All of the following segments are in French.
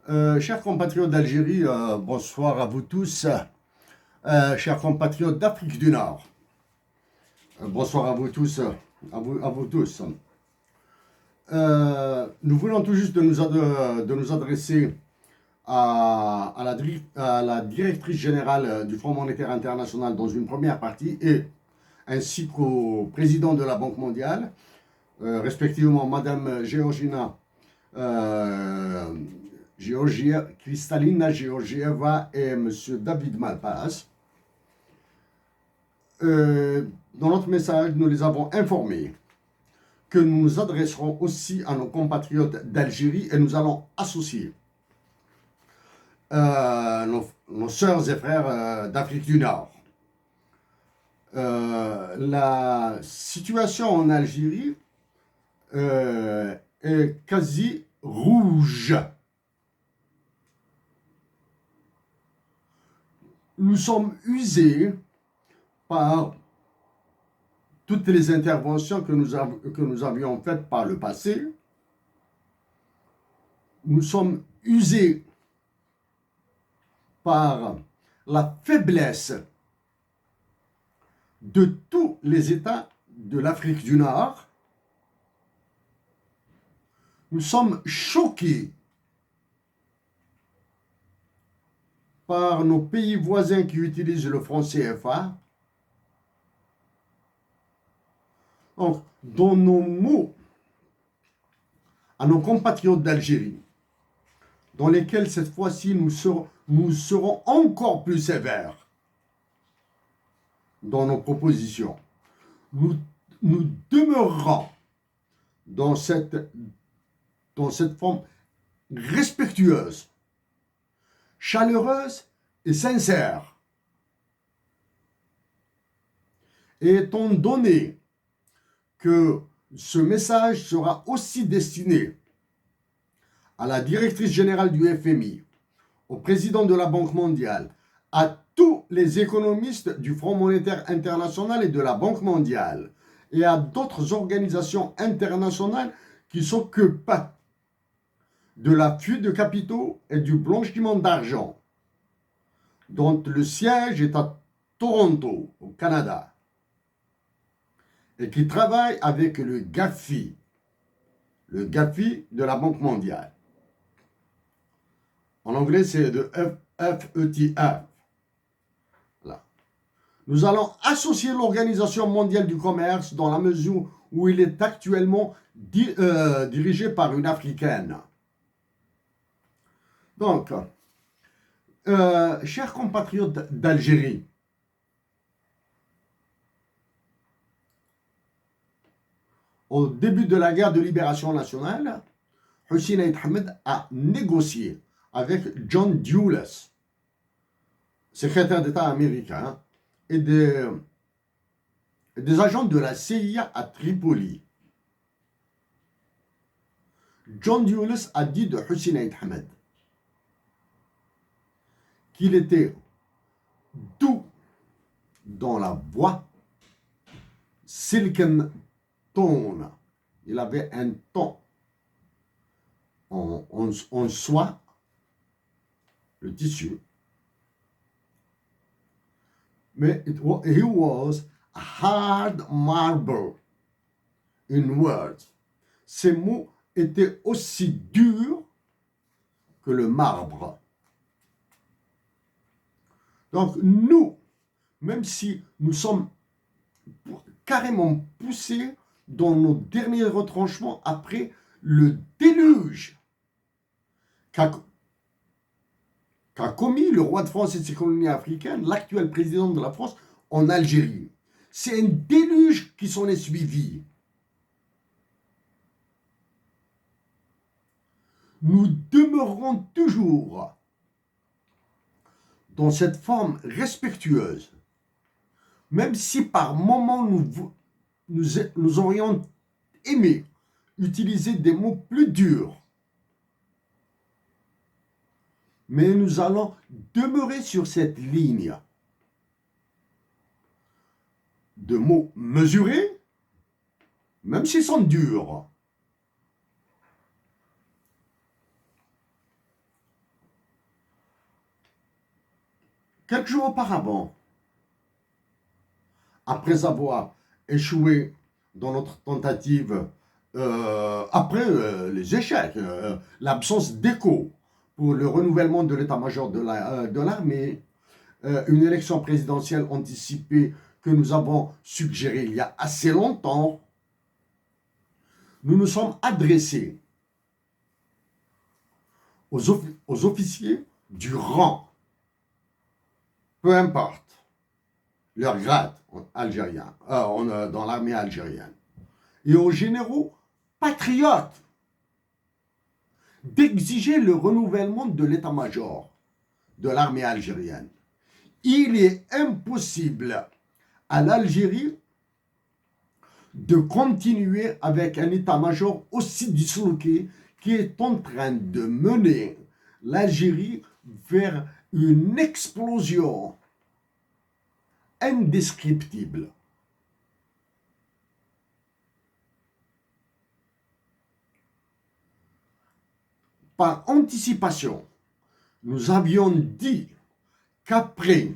Chers compatriotes d'Algérie, bonsoir à vous tous. Chers compatriotes d'Afrique du Nord, bonsoir à vous tous. À vous tous. Nous venons tout juste de nous adresser à la directrice générale du Fonds monétaire international dans une première partie et ainsi qu'au président de la Banque mondiale, respectivement Madame euh, Kristalina Georgieva et M. David Malpass. Dans notre message, nous les avons informés que nous nous adresserons aussi à nos compatriotes d'Algérie et nous allons associer nos sœurs et frères d'Afrique du Nord. La situation en Algérie est quasi rouge. Nous sommes usés par toutes les interventions que nous avions faites par le passé. Nous sommes usés par la faiblesse de tous les États de l'Afrique du Nord. Nous sommes choqués par nos pays voisins qui utilisent le franc CFA. Donc, dans nos mots à nos compatriotes d'Algérie, dans lesquels cette fois-ci nous serons encore plus sévères dans nos propositions. Nous demeurerons dans cette forme respectueuse, chaleureuse et sincère. Et étant donné que ce message sera aussi destiné à la directrice générale du FMI, au président de la Banque mondiale, à tous les économistes du Fonds monétaire international et de la Banque mondiale, et à d'autres organisations internationales qui s'occupent de la fuite de capitaux et du blanchiment d'argent, dont le siège est à Toronto, au Canada, et qui travaille avec le GAFI de la Banque mondiale. En anglais, c'est de FETF. Voilà. Nous allons associer l'Organisation mondiale du commerce dans la mesure où il est actuellement dirigé par une Africaine. Donc, chers compatriotes d'Algérie, au début de la guerre de libération nationale, Hussein Aït Ahmed a négocié avec John Dulles, secrétaire d'État américain, et des agents de la CIA à Tripoli. John Dulles a dit de Hussein Aït Ahmed qu'il était doux dans la voix, silken tone. Il avait un ton en soie, le tissu. Mais he was a hard marble in words. Ces mots étaient aussi durs que le marbre. Donc nous, même si nous sommes carrément poussés dans nos derniers retranchements après le déluge qu'a commis le roi de France et de ses colonies africaines, l'actuel président de la France, en Algérie. C'est un déluge qui s'en est suivi. Nous demeurons toujours dans cette forme respectueuse, même si par moments nous aurions aimé utiliser des mots plus durs. Mais nous allons demeurer sur cette ligne de mots mesurés, même s'ils sont durs. quelques jours auparavant, après avoir échoué dans notre tentative, après les échecs, l'absence d'écho pour le renouvellement de l'état-major de l'armée, une élection présidentielle anticipée que nous avons suggérée il y a assez longtemps, nous nous sommes adressés aux officiers du rang, peu importe leur grade algérien, dans l'armée algérienne, et aux généraux patriotes d'exiger le renouvellement de l'état-major de l'armée algérienne. Il est impossible à l'Algérie de continuer avec un état-major aussi disloqué qui est en train de mener l'Algérie vers une explosion indescriptible. Par anticipation, nous avions dit qu'après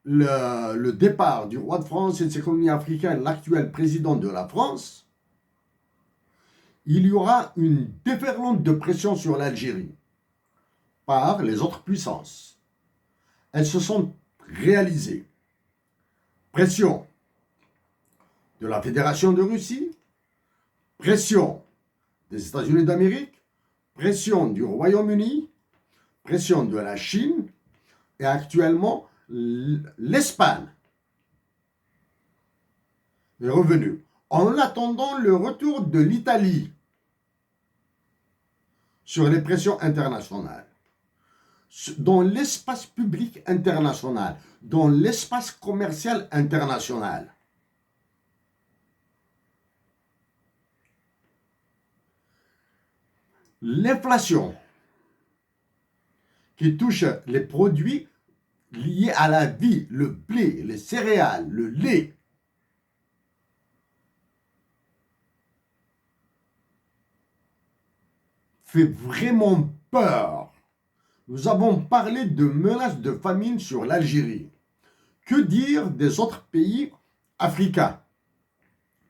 le départ du roi de France et de ses colonies africaines, l'actuel président de la France, il y aura une déferlante de pression sur l'Algérie par les autres puissances. Elles se sont réalisées. Pression de la Fédération de Russie, pression des États-Unis d'Amérique, pression du Royaume-Uni, pression de la Chine et actuellement l'Espagne est revenue. En attendant le retour de l'Italie sur les pressions internationales, dans l'espace public international, dans l'espace commercial international, l'inflation qui touche les produits liés à la vie, le blé, les céréales, le lait, fait vraiment peur. Nous avons parlé de menaces de famine sur l'Algérie. Que dire des autres pays africains,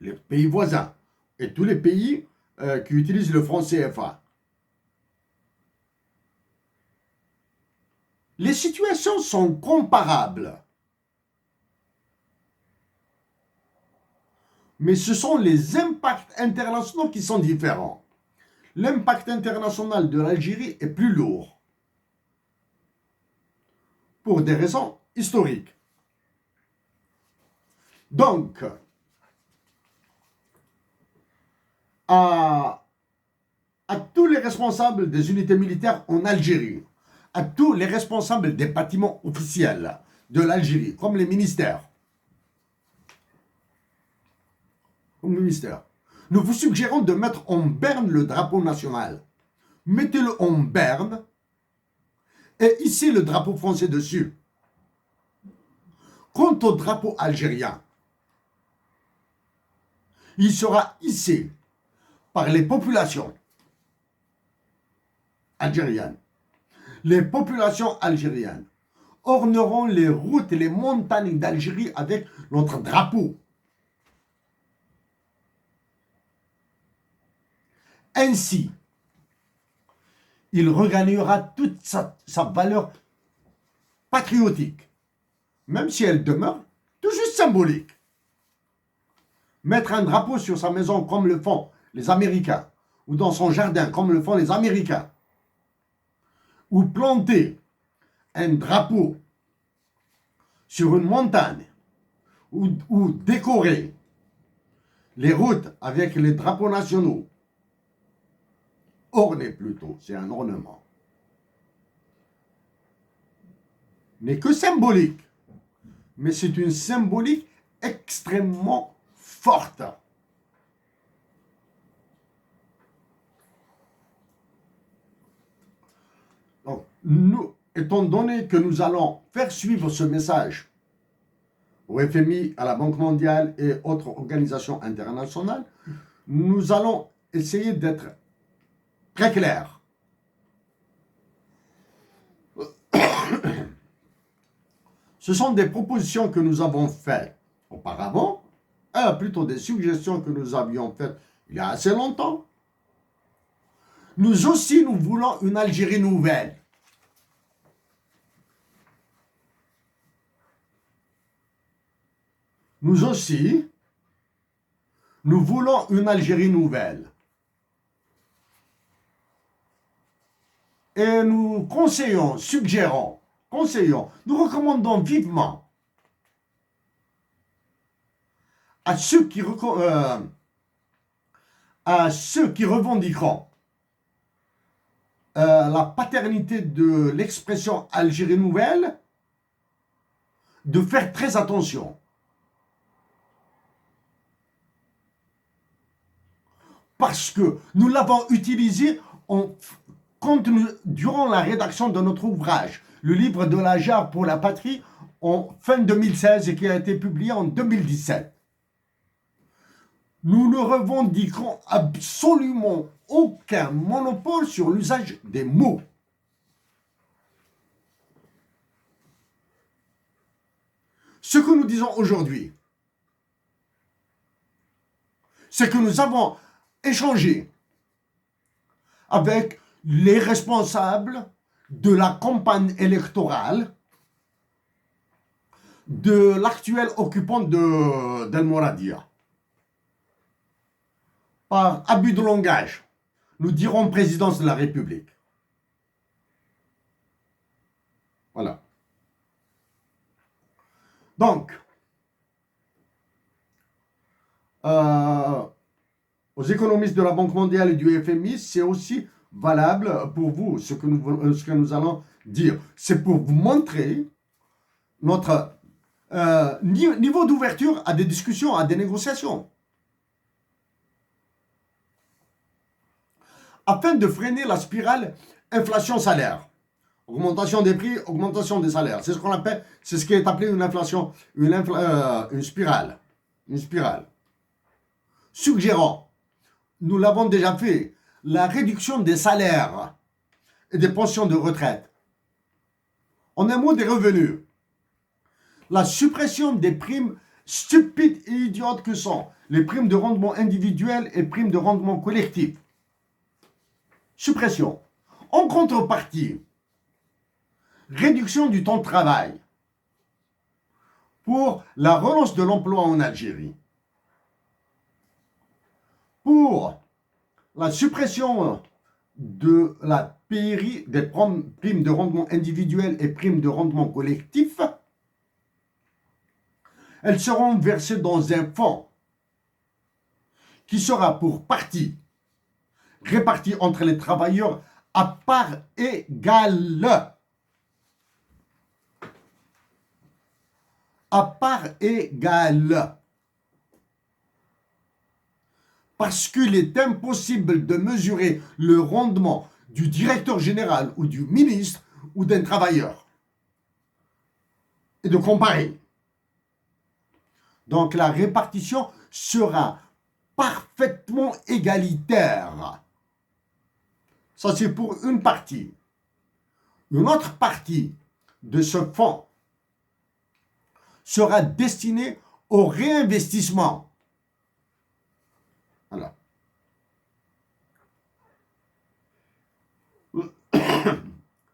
les pays voisins et tous les pays qui utilisent le franc CFA? Les situations sont comparables. Mais ce sont les impacts internationaux qui sont différents. L'impact international de l'Algérie est plus lourd pour des raisons historiques. Donc, à tous les responsables des unités militaires en Algérie, à tous les responsables des bâtiments officiels de l'Algérie, comme les ministères, nous vous suggérons de mettre en berne le drapeau national. Mettez-le en berne et hissez le drapeau français dessus. Quant au drapeau algérien, il sera hissé par les populations algériennes. Les populations algériennes orneront les routes et les montagnes d'Algérie avec notre drapeau. Ainsi, il regagnera toute sa valeur patriotique, même si elle demeure tout juste symbolique. Mettre un drapeau sur sa maison comme le font les Américains, ou dans son jardin comme le font les Américains, ou planter un drapeau sur une montagne, ou décorer les routes avec les drapeaux nationaux, orner plutôt, c'est un ornement, n'est que symbolique, mais c'est une symbolique extrêmement forte. Donc, nous, étant donné que nous allons faire suivre ce message au FMI, à la Banque mondiale et autres organisations internationales, nous allons essayer d'être très clairs. Ce sont des propositions que nous avons faites auparavant, plutôt des suggestions que nous avions faites il y a assez longtemps. Nous aussi, nous voulons une Algérie nouvelle. Nous aussi, nous voulons une Algérie nouvelle. Et nous conseillons, suggérons, nous recommandons vivement à ceux qui revendiqueront la paternité de l'expression Algérie nouvelle de faire très attention. Parce que nous l'avons utilisé durant la rédaction de notre ouvrage, le livre de la jarre pour la patrie, en fin 2016 et qui a été publié en 2017. Nous ne revendiquons absolument aucun monopole sur l'usage des mots. Ce que nous disons aujourd'hui, c'est que nous avons échangé avec les responsables de la campagne électorale de l'actuel occupant d'El Mouradia. Par abus de langage, nous dirons présidence de la République. Voilà. Donc, aux économistes de la Banque mondiale et du FMI, c'est aussi valable pour vous, ce que nous allons dire. C'est pour vous montrer notre niveau d'ouverture à des discussions, à des négociations. Afin de freiner la spirale inflation-salaire. Augmentation des prix, augmentation des salaires. C'est ce qu'on appelle, c'est ce qui est appelé une inflation, une spirale. Une spirale. Suggérons, nous l'avons déjà fait, la réduction des salaires et des pensions de retraite. En un mot, des revenus. La suppression des primes stupides et idiotes que sont les primes de rendement individuel et primes de rendement collectif. Suppression. En contrepartie, réduction du temps de travail pour la relance de l'emploi en Algérie. Pour la suppression de la PRI, des primes de rendement individuel et primes de rendement collectif, elles seront versées dans un fonds qui sera pour partie réparti entre les travailleurs à part égale. À part égale. Parce qu'il est impossible de mesurer le rendement du directeur général ou du ministre ou d'un travailleur et de comparer. Donc la répartition sera parfaitement égalitaire. Ça, c'est pour une partie. Une autre partie de ce fonds sera destinée au réinvestissement. Voilà.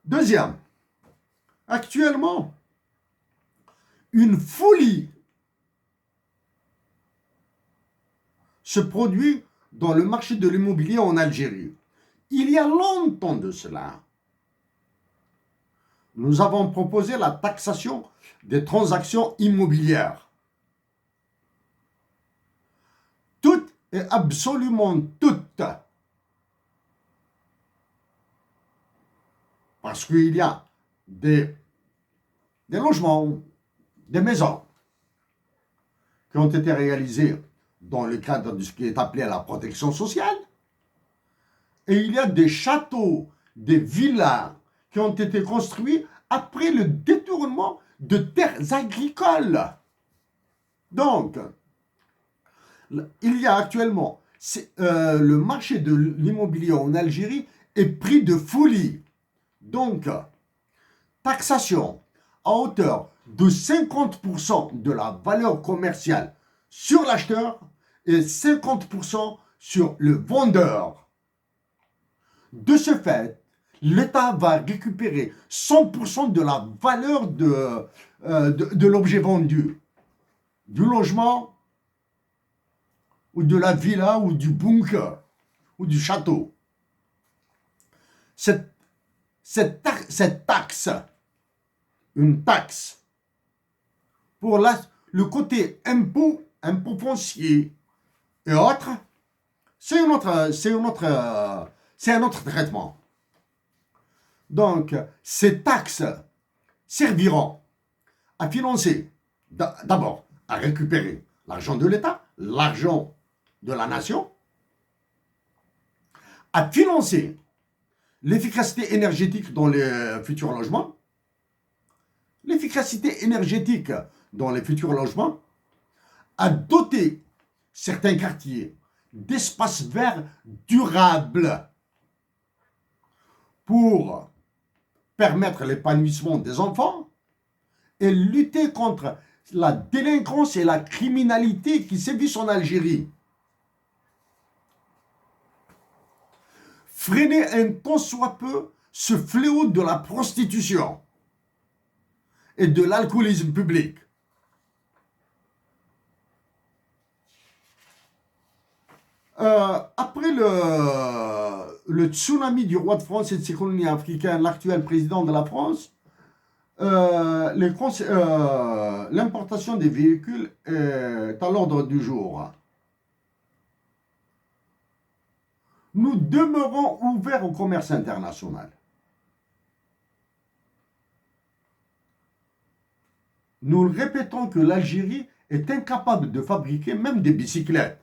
Deuxième, actuellement, une folie se produit dans le marché de l'immobilier en Algérie. Il y a longtemps de cela, nous avons proposé la taxation des transactions immobilières. Toutes et absolument toutes. Parce qu'il y a des logements, des maisons qui ont été réalisés dans le cadre de ce qui est appelé la protection sociale. Et il y a des châteaux, des villas qui ont été construits après le détournement de terres agricoles. Donc, il y a actuellement, le marché de l'immobilier en Algérie est pris de folie. Donc, taxation à hauteur de 50% de la valeur commerciale sur l'acheteur et 50% sur le vendeur. De ce fait, l'État va récupérer 100% de la valeur de l'objet vendu, du logement, ou de la villa, ou du bunker, ou du château. Cette taxe, une taxe, pour le côté impôt foncier et autres, c'est un autre traitement. Donc, ces taxes serviront à financer, d'abord, à récupérer l'argent de l'État, l'argent de la nation, à financer l'efficacité énergétique dans les futurs logements, l'efficacité énergétique dans les futurs logements, à doter certains quartiers d'espaces verts durables pour permettre l'épanouissement des enfants et lutter contre la délinquance et la criminalité qui sévissent en Algérie. Freiner un tant soit peu ce fléau de la prostitution et de l'alcoolisme public. Après le tsunami du roi de France et de ses colonies africaines, l'actuel président de la France, l'importation des véhicules est à l'ordre du jour. Nous demeurons ouverts au commerce international. Nous répétons que l'Algérie est incapable de fabriquer même des bicyclettes,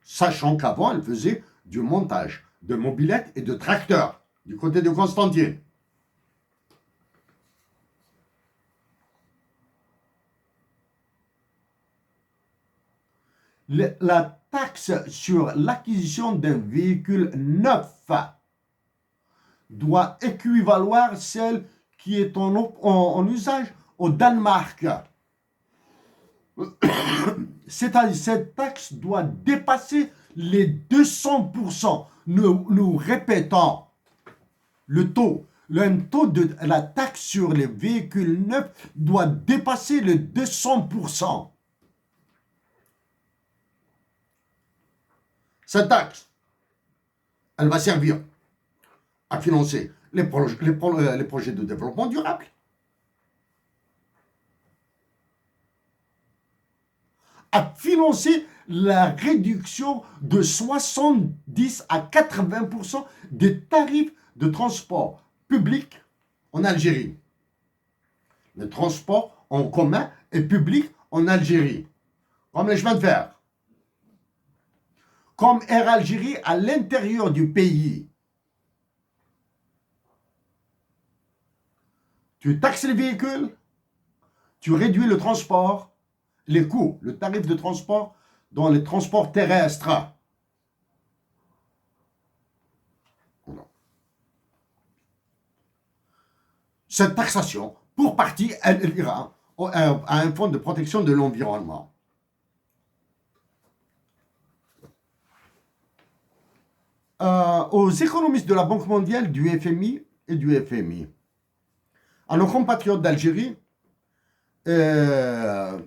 sachant qu'avant elle faisait du montage de mobylettes et de tracteurs du côté de Constantine. La taxe sur l'acquisition d'un véhicule neuf doit équivaloir celle qui est en usage au Danemark. Cette taxe doit dépasser les 200%. Nous répétons, le taux de la taxe sur les véhicules neufs doit dépasser les 200%. Cette taxe, elle va servir à financer les projets de développement durable, à financer la réduction de 70 à 80% des tarifs de transport public en Algérie. Le transport en commun et public en Algérie, comme les chemins de fer, comme Air Algérie à l'intérieur du pays. Tu taxes les véhicules, tu réduis le transport, les coûts, le tarif de transport dans les transports terrestres. Cette taxation, pour partie, elle ira à un fonds de protection de l'environnement. Aux économistes de la Banque mondiale, du FMI et du FMI, à nos compatriotes d'Algérie, nos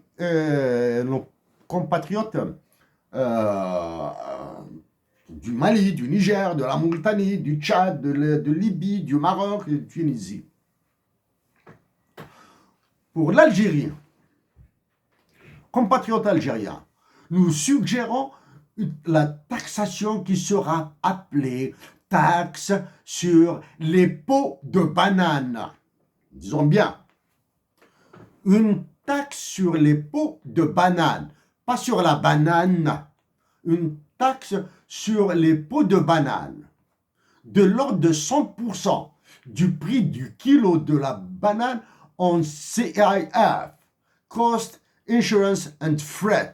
compatriotes du Mali, du Niger, de la Mauritanie, du Tchad, de Libye, du Maroc et de Tunisie. Pour l'Algérie, compatriotes algériens, nous suggérons la taxation qui sera appelée taxe sur les pots de bananes. Disons bien, une taxe sur les pots de bananes, pas sur la banane, une taxe sur les pots de bananes, de l'ordre de 100% du prix du kilo de la banane en CIF, Cost, Insurance and Freight.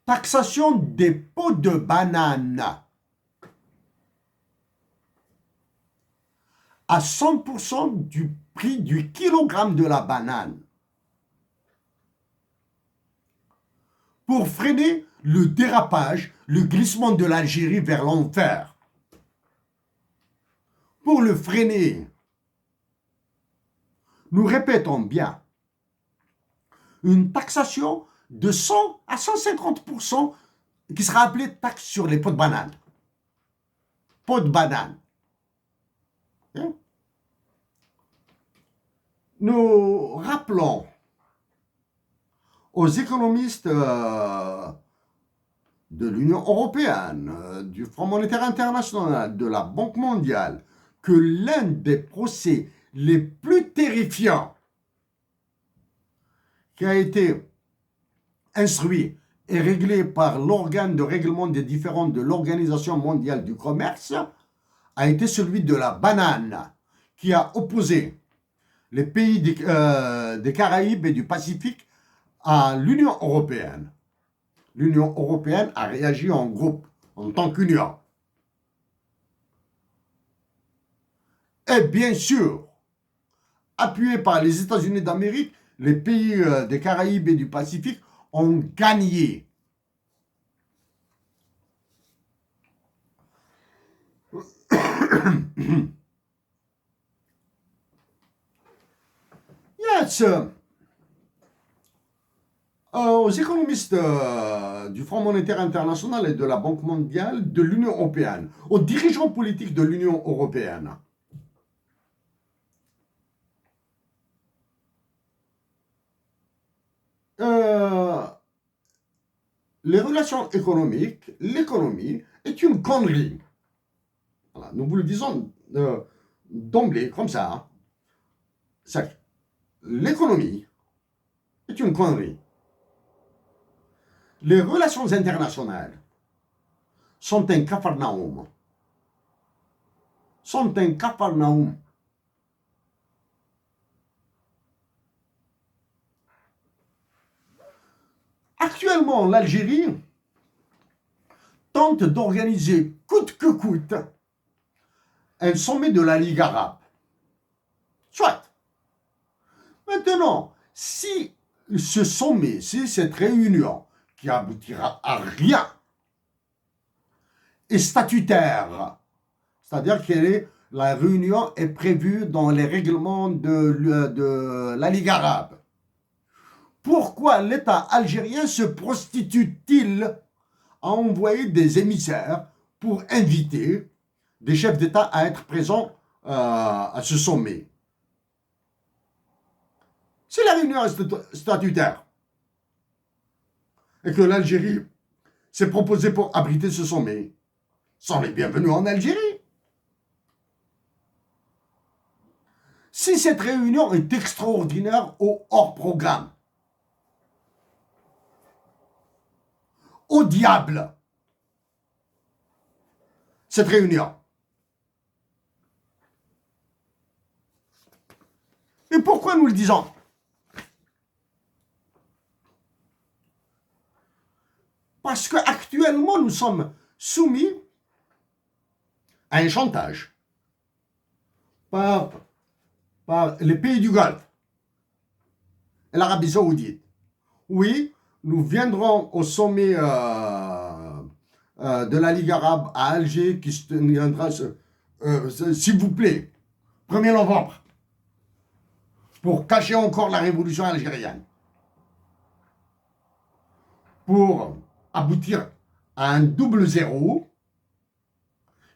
Taxation des pots de banane. à 100% du prix du kilogramme de la banane pour freiner le dérapage, le glissement de l'Algérie vers l'enfer. Pour le freiner, nous répétons bien, une taxation de 100 à 150% qui sera appelée taxe sur les pots de banane. Pots de banane. Nous rappelons aux économistes de l'Union européenne, du Fonds monétaire international, de la Banque mondiale, que l'un des procès les plus terrifiants qui a été instruit et réglé par l'organe de règlement des différends de l'Organisation mondiale du commerce a été celui de la banane, qui a opposé les pays des Caraïbes et du Pacifique à l'Union européenne. L'Union européenne a réagi en groupe, en tant qu'union. Et bien sûr, appuyés par les États-Unis d'Amérique, les pays des Caraïbes et du Pacifique ont gagné. Yes. Aux économistes du Fonds monétaire international et de la Banque mondiale, de l'Union européenne, aux dirigeants politiques de l'Union européenne. Les relations économiques, l'économie est une connerie. Voilà, nous vous le disons d'emblée, comme ça. L'économie est une connerie. Les relations internationales sont un capharnaüm. Sont un capharnaüm. Actuellement, l'Algérie tente d'organiser coûte que coûte un sommet de la Ligue arabe. Soit. Maintenant, si ce sommet, si cette réunion qui aboutira à rien est statutaire, c'est-à-dire que la réunion est prévue dans les règlements de la Ligue arabe, pourquoi l'État algérien se prostitue-t-il à envoyer des émissaires pour inviter des chefs d'État à être présents à ce sommet? Si la réunion est statutaire et que l'Algérie s'est proposée pour abriter ce sommet, sont les bienvenus en Algérie. Si cette réunion est extraordinaire ou hors programme, au diable cette réunion. Et pourquoi nous le disons? Parce qu'actuellement, nous sommes soumis à un chantage par les pays du Golfe et l'Arabie Saoudite. Oui, nous viendrons au sommet de la Ligue arabe à Alger qui se tiendra, s'il vous plaît, 1er novembre, pour cacher encore la révolution algérienne, pour aboutir à un double zéro.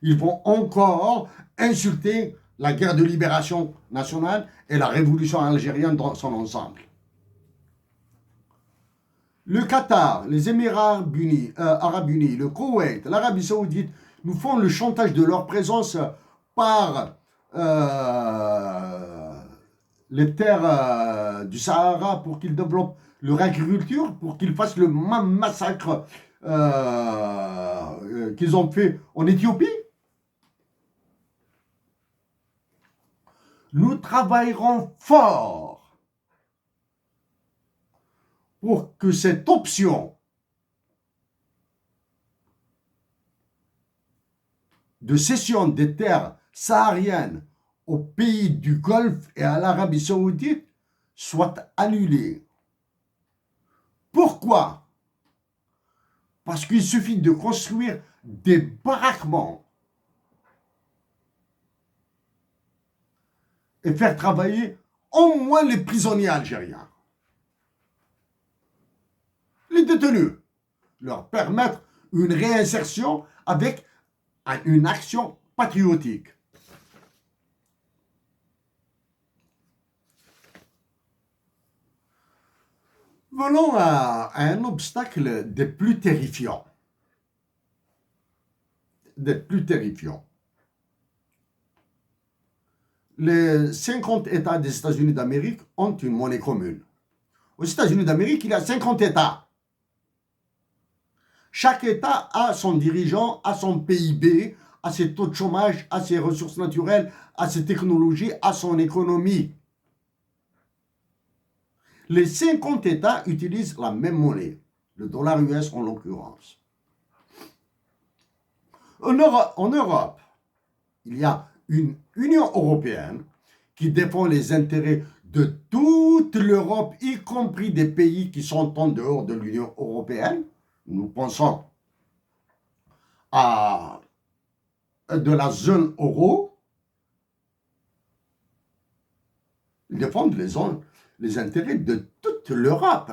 Ils vont encore insulter la guerre de libération nationale et la révolution algérienne dans son ensemble. Le Qatar, les Émirats arabes unis, le Koweït, l'Arabie saoudite nous font le chantage de leur présence par les terres du Sahara pour qu'ils développent leur agriculture, pour qu'ils fassent le même massacre qu'ils ont fait en Éthiopie. Nous travaillerons fort pour que cette option de cession des terres sahariennes aux pays du Golfe et à l'Arabie Saoudite soit annulée. Pourquoi? Parce qu'il suffit de construire des baraquements et faire travailler au moins les prisonniers algériens, les détenus, leur permettre une réinsertion avec une action patriotique. Venons à un obstacle des plus terrifiants. Les 50 États des États-Unis d'Amérique ont une monnaie commune. Aux États-Unis d'Amérique, il y a 50 États. Chaque État a son dirigeant, a son PIB, a ses taux de chômage, a ses ressources naturelles, a ses technologies, a son économie. Les 50 États utilisent la même monnaie, le dollar US en l'occurrence. En Europe, il y a une Union européenne qui défend les intérêts de toute l'Europe, y compris des pays qui sont en dehors de l'Union européenne. Nous pensons à de la zone euro. Ils défendent les intérêts de toute l'Europe.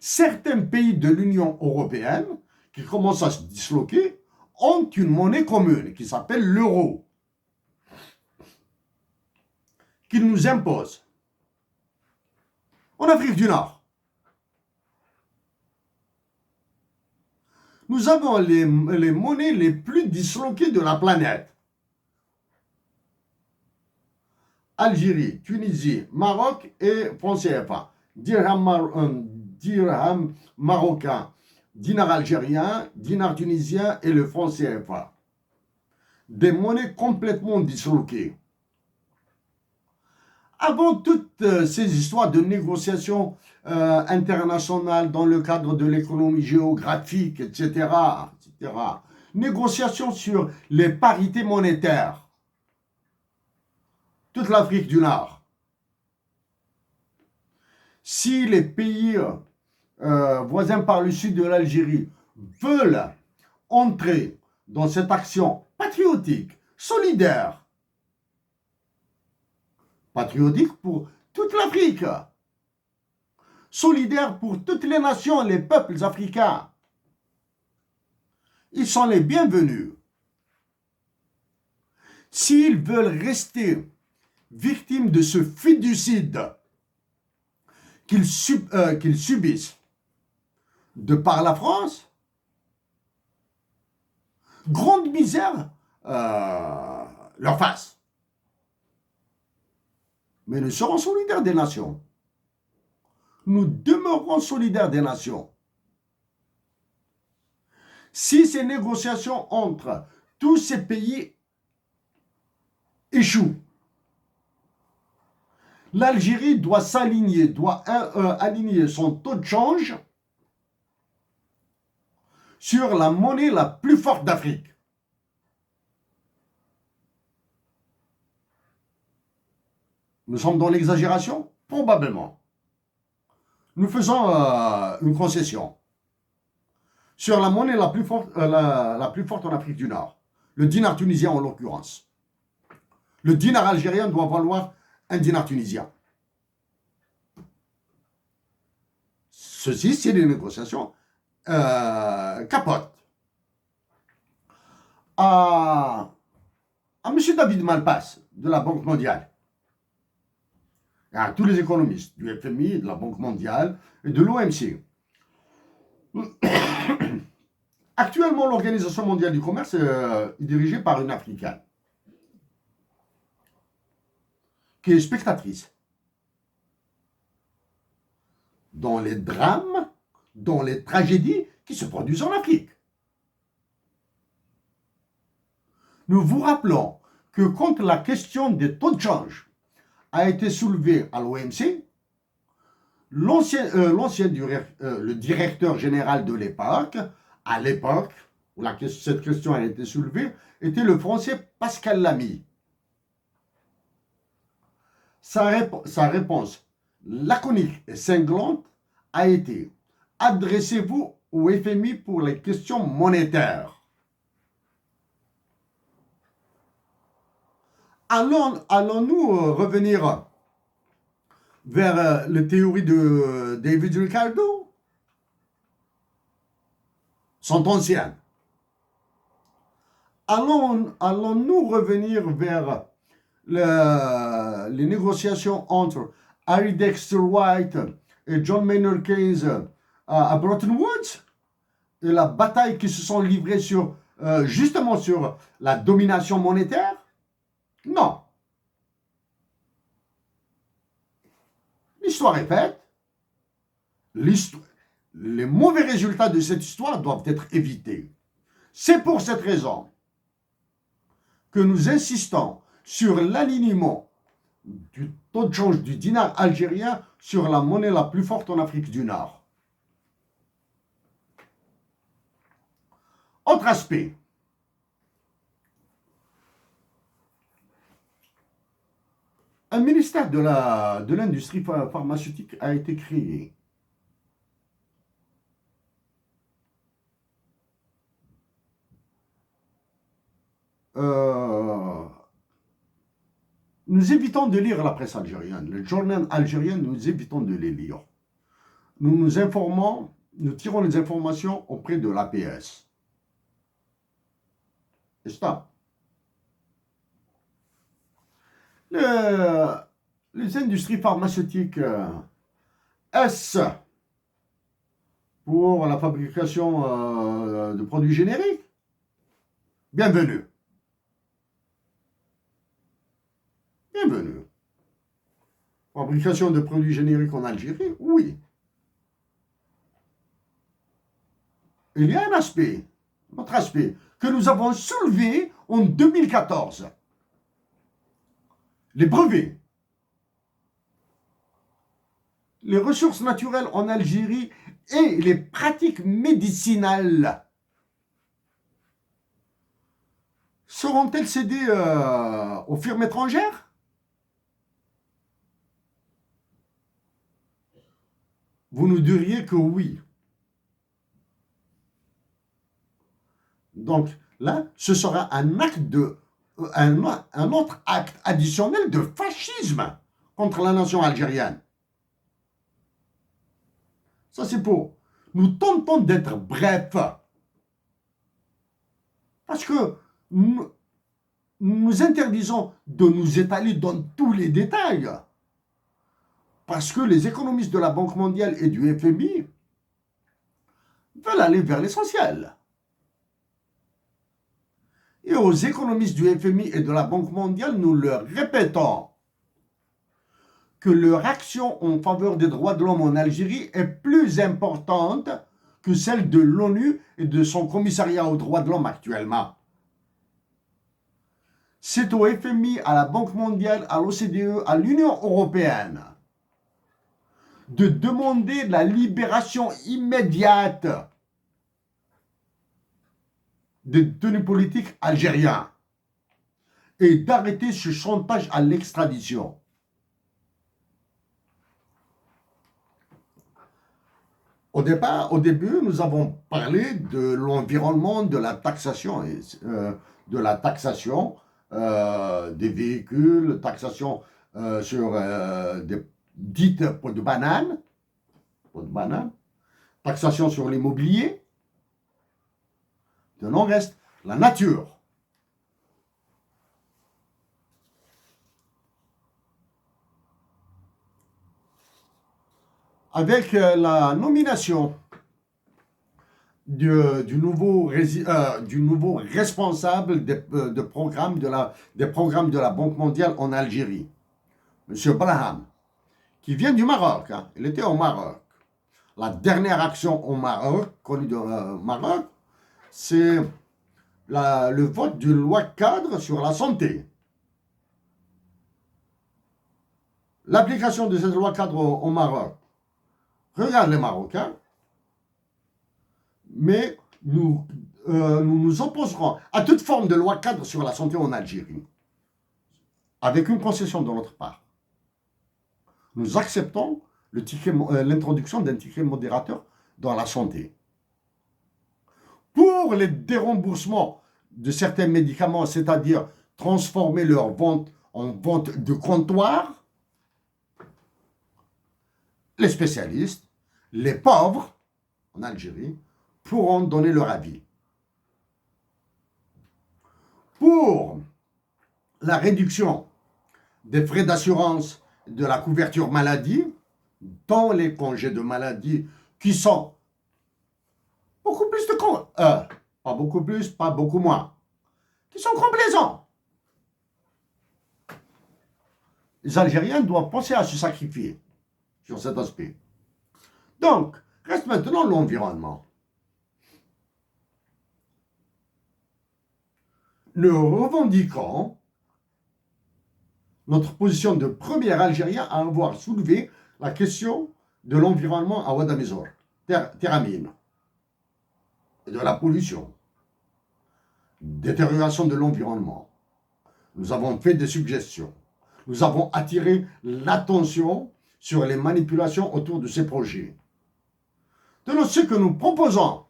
Certains pays de l'Union européenne qui commencent à se disloquer ont une monnaie commune qui s'appelle l'euro, qu'ils nous imposent. En Afrique du Nord, nous avons les monnaies les plus disloquées de la planète. Algérie, Tunisie, Maroc et franc CFA. Dirham marocain, dinar algérien, dinar tunisien et le franc CFA. Des monnaies complètement disloquées. Avant toutes ces histoires de négociations internationales dans le cadre de l'économie géographique, etc., négociations sur les parités monétaires, toute l'Afrique du Nord. Si les pays voisins par le sud de l'Algérie veulent entrer dans cette action patriotique, solidaire, patriotique pour toute l'Afrique, solidaire pour toutes les nations, les peuples africains, ils sont les bienvenus. S'ils veulent rester victimes de ce fiducide qu'ils subissent de par la France, grande misère leur face. Mais nous serons solidaires des nations. Nous demeurerons solidaires des nations. Si ces négociations entre tous ces pays échouent, l'Algérie doit s'aligner, doit aligner son taux de change sur la monnaie la plus forte d'Afrique. Nous sommes dans l'exagération? Probablement. Nous faisons une concession sur la monnaie la plus forte en Afrique du Nord, le dinar tunisien en l'occurrence. Le dinar algérien doit valoir un dinar tunisien. Ceci, c'est des négociations capotes. À M. David Malpass de la Banque mondiale, à tous les économistes du FMI, de la Banque mondiale et de l'OMC. Actuellement, l'Organisation mondiale du commerce est dirigée par une Africaine qui est spectatrice dans les drames, dans les tragédies qui se produisent en Afrique. Nous vous rappelons que quand la question des taux de change a été soulevée à l'OMC, le directeur général de l'époque, à l'époque, où cette question a été soulevée, était le Français Pascal Lamy. Sa réponse laconique et cinglante a été: adressez-vous au FMI pour les questions monétaires. Allons-nous revenir vers les théories de David Ricardo? Sont anciennes. Allons-nous revenir vers les négociations entre Harry Dexter White et John Maynard Keynes à Bretton Woods, et la bataille qui se sont livrées justement sur la domination monétaire? Non. L'histoire est faite. Les mauvais résultats de cette histoire doivent être évités. C'est pour cette raison que nous insistons sur l'alignement du taux de change du dinar algérien sur la monnaie la plus forte en Afrique du Nord. Autre aspect. Un ministère de l'industrie pharmaceutique a été créé. Nous évitons de lire la presse algérienne. Les journaux algériens, nous évitons de les lire. Nous nous informons, nous tirons les informations auprès de l'APS. Et stop. Les industries pharmaceutiques, est-ce pour la fabrication de produits génériques? Bienvenue. Bienvenue. Fabrication de produits génériques en Algérie? Oui. Il y a un aspect, autre aspect, que nous avons soulevé en 2014. Les brevets. Les ressources naturelles en Algérie et les pratiques médicinales seront-elles cédées aux firmes étrangères? Vous nous diriez que oui. Donc là, ce sera un autre acte additionnel de fascisme contre la nation algérienne. Ça, c'est pour. Nous tentons d'être brefs. Parce que nous interdisons de nous étaler dans tous les détails. Parce que les économistes de la Banque mondiale et du FMI veulent aller vers l'essentiel. Et aux économistes du FMI et de la Banque mondiale, nous leur répétons que leur action en faveur des droits de l'homme en Algérie est plus importante que celle de l'ONU et de son commissariat aux droits de l'homme actuellement. C'est au FMI, à la Banque mondiale, à l'OCDE, à l'Union européenne de demander la libération immédiate des détenus politiques algériens et d'arrêter ce chantage à l'extradition. Au début, nous avons parlé de l'environnement, de la taxation, des véhicules, taxation sur des dites pots de banane, taxation sur l'immobilier. De non reste la nature. Avec la nomination du nouveau responsable des programmes de la Banque mondiale en Algérie, M. Braham, qui vient du Maroc. Hein. Il était au Maroc. La dernière action au Maroc, connue du Maroc, c'est le vote d'une loi cadre sur la santé. L'application de cette loi cadre au Maroc. Regarde les Marocains, mais nous nous nous opposerons à toute forme de loi cadre sur la santé en Algérie, avec une concession de notre part. Nous acceptons l'introduction d'un ticket modérateur dans la santé. Pour les déremboursements de certains médicaments, c'est-à-dire transformer leur vente en vente de comptoir, les spécialistes, les pauvres en Algérie, pourront donner leur avis. Pour la réduction des frais d'assurance de la couverture maladie, dans les congés de maladie qui sont beaucoup plus de pas beaucoup plus, pas beaucoup moins, qui sont complaisants. Les Algériens doivent penser à se sacrifier sur cet aspect. Donc, reste maintenant l'environnement. Nous revendiquons notre position de premier Algérien à avoir soulevé la question de l'environnement à Ouadamezor, Terramine, de la pollution, détérioration de l'environnement. Nous avons fait des suggestions. Nous avons attiré l'attention sur les manipulations autour de ces projets. De ce que nous proposons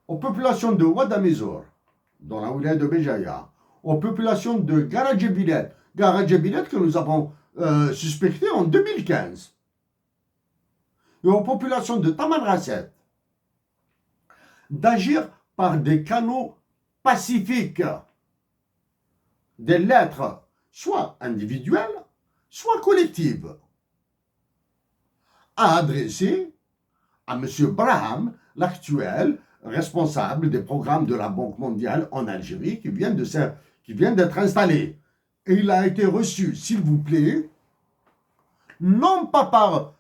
aux populations de Ouadamezor, dans la wilaya de Béjaïa, aux populations de Garadjebilet que nous avons suspecté en 2015, et aux populations de Tamanrasset, d'agir par des canaux pacifiques, des lettres soit individuelles, soit collectives, à adresser à M. Braham, l'actuel responsable des programmes de la Banque mondiale en Algérie, qui vient d'être installé. Et il a été reçu, s'il vous plaît, non pas par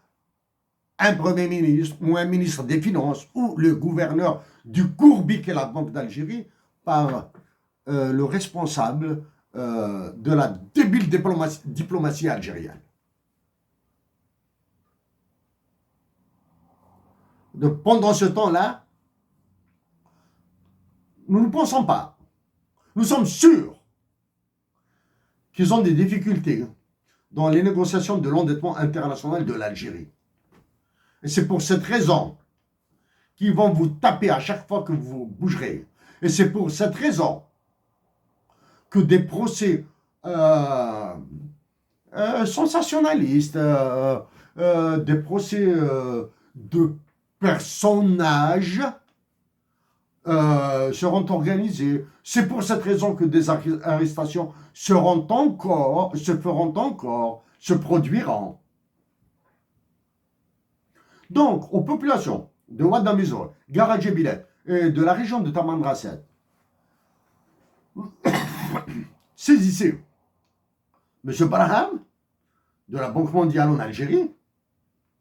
un Premier ministre ou un ministre des Finances ou le gouverneur du Courbi, qui est la Banque d'Algérie, par le responsable de la débile diplomatie algérienne. Pendant ce temps-là, nous ne pensons pas. Nous sommes sûrs qu'ils ont des difficultés dans les négociations de l'endettement international de l'Algérie. Et c'est pour cette raison qu'ils vont vous taper à chaque fois que vous bougerez. Et c'est pour cette raison que des procès sensationnalistes, des procès de personnages seront organisés. C'est pour cette raison que des arrestations se produiront. Donc, aux populations de Ouadamezor, Garadjebilet et de la région de Tamanrasset, saisissez M. Braham de la Banque mondiale en Algérie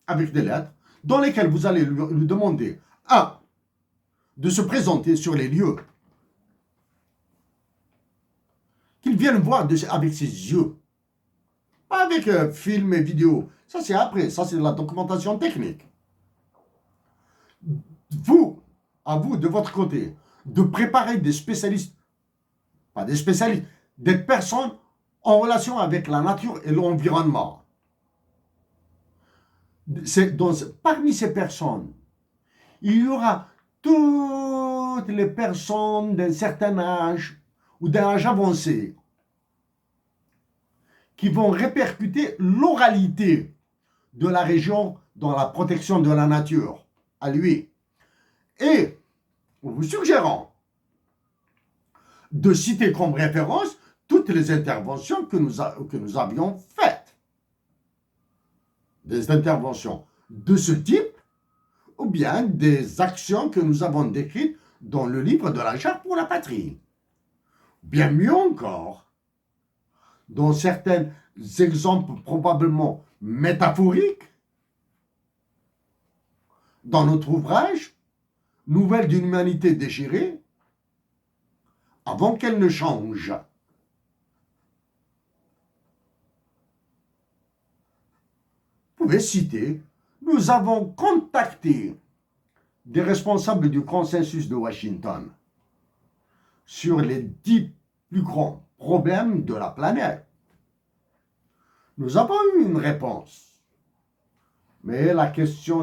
avec des lettres dans lesquelles vous allez lui demander de se présenter sur les lieux, qu'il vienne voir avec ses yeux, pas avec film et vidéo. Ça c'est après, ça c'est de la documentation technique. À vous de votre côté, de préparer des spécialistes, pas des spécialistes, des personnes en relation avec la nature et l'environnement. Parmi ces personnes, il y aura toutes les personnes d'un certain âge ou d'un âge avancé qui vont répercuter l'oralité de la région dans la protection de la nature à lui. Et nous vous suggérons de citer comme référence toutes les interventions que nous avions faites. Des interventions de ce type, ou bien des actions que nous avons décrites dans le livre de la Charte pour la patrie. Bien mieux encore, dans certains exemples probablement métaphoriques, dans notre ouvrage « Nouvelles d'une humanité déchirée », avant qu'elle ne change. Vous pouvez citer, nous avons contacté des responsables du consensus de Washington sur les 10 plus grands problèmes de la planète. Nous avons eu une réponse. Mais la question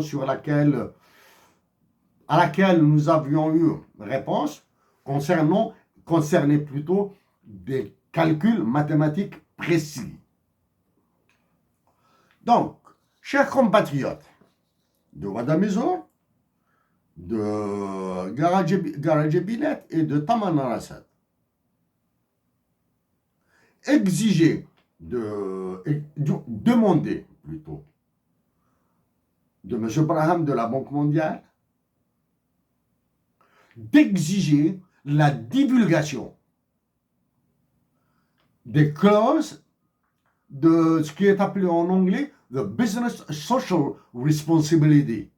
à laquelle nous avions eu réponse concernait plutôt des calculs mathématiques précis. Donc, chers compatriotes de Wadamizor, de Garajebilet et de Tamanrasset, demandez plutôt de M. Braham de la Banque mondiale d'exiger la divulgation des clauses de ce qui est appelé en anglais the Business Social Responsibility.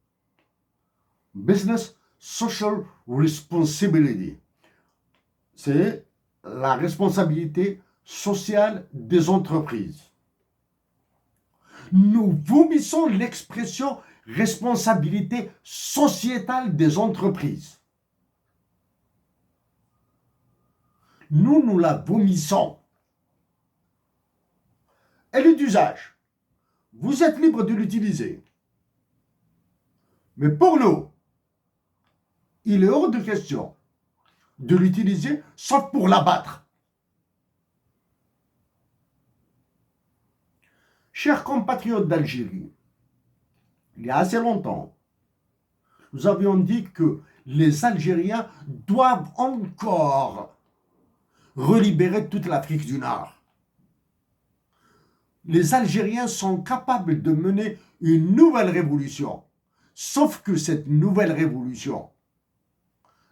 Business Social Responsibility. C'est la responsabilité sociale des entreprises. Nous vomissons l'expression responsabilité sociétale des entreprises. Nous la vomissons. Elle est d'usage. Vous êtes libre de l'utiliser. Mais pour nous, il est hors de question de l'utiliser sauf pour l'abattre. Chers compatriotes d'Algérie, il y a assez longtemps, nous avions dit que les Algériens doivent encore relibérer toute l'Afrique du Nord. Les Algériens sont capables de mener une nouvelle révolution, sauf que cette nouvelle révolution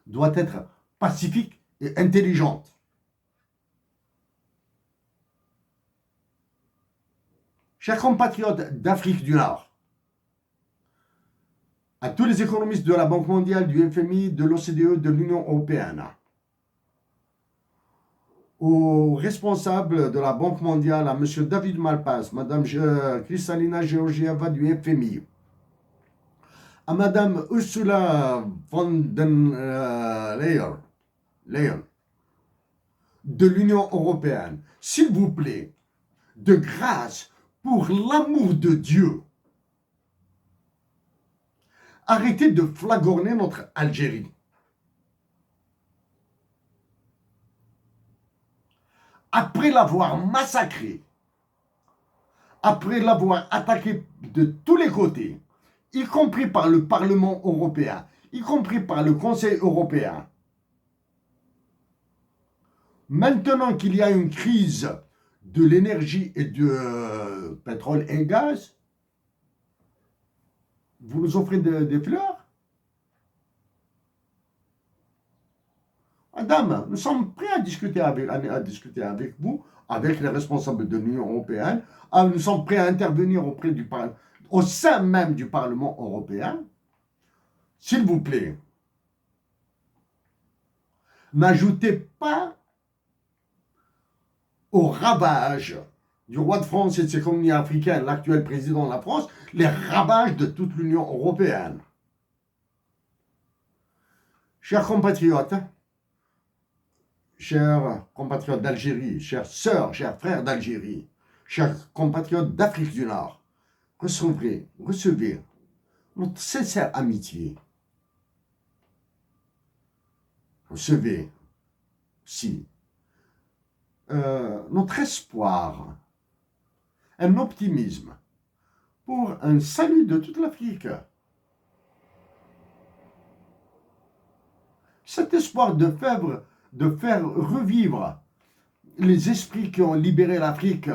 doit être pacifique et intelligente. Chers compatriotes d'Afrique du Nord, à tous les économistes de la Banque mondiale, du FMI, de l'OCDE, de l'Union européenne, aux responsables de la Banque mondiale, à M. David Malpass, Mme Kristalina Georgieva du FMI, à Mme Ursula von der Leyen de l'Union européenne, s'il vous plaît, de grâce, pour l'amour de Dieu, arrêtez de flagorner notre Algérie. Après l'avoir massacré, après l'avoir attaqué de tous les côtés, y compris par le Parlement européen, y compris par le Conseil européen, maintenant qu'il y a une crise de l'énergie et de pétrole et gaz, vous nous offrez des fleurs? Madame, nous sommes prêts à discuter avec vous, avec les responsables de l'Union européenne. Nous sommes prêts à intervenir au sein même du Parlement européen. S'il vous plaît, n'ajoutez pas au ravage du roi de France et de ses colonies africaines, l'actuel président de la France, les ravages de toute l'Union européenne. Chers compatriotes d'Algérie, chères sœurs, chers frères d'Algérie, chers compatriotes d'Afrique du Nord, recevez notre sincère amitié. Recevez aussi notre espoir, un optimisme pour un salut de toute l'Afrique. Cet espoir de faire revivre les esprits qui ont libéré l'Afrique,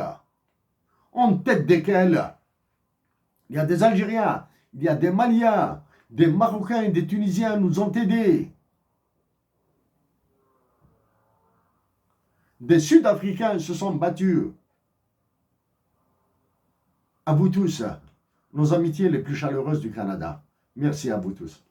en tête desquels il y a des Algériens, il y a des Maliens, des Marocains et des Tunisiens nous ont aidés. Des Sud-Africains se sont battus. À vous tous, nos amitiés les plus chaleureuses du Canada. Merci à vous tous.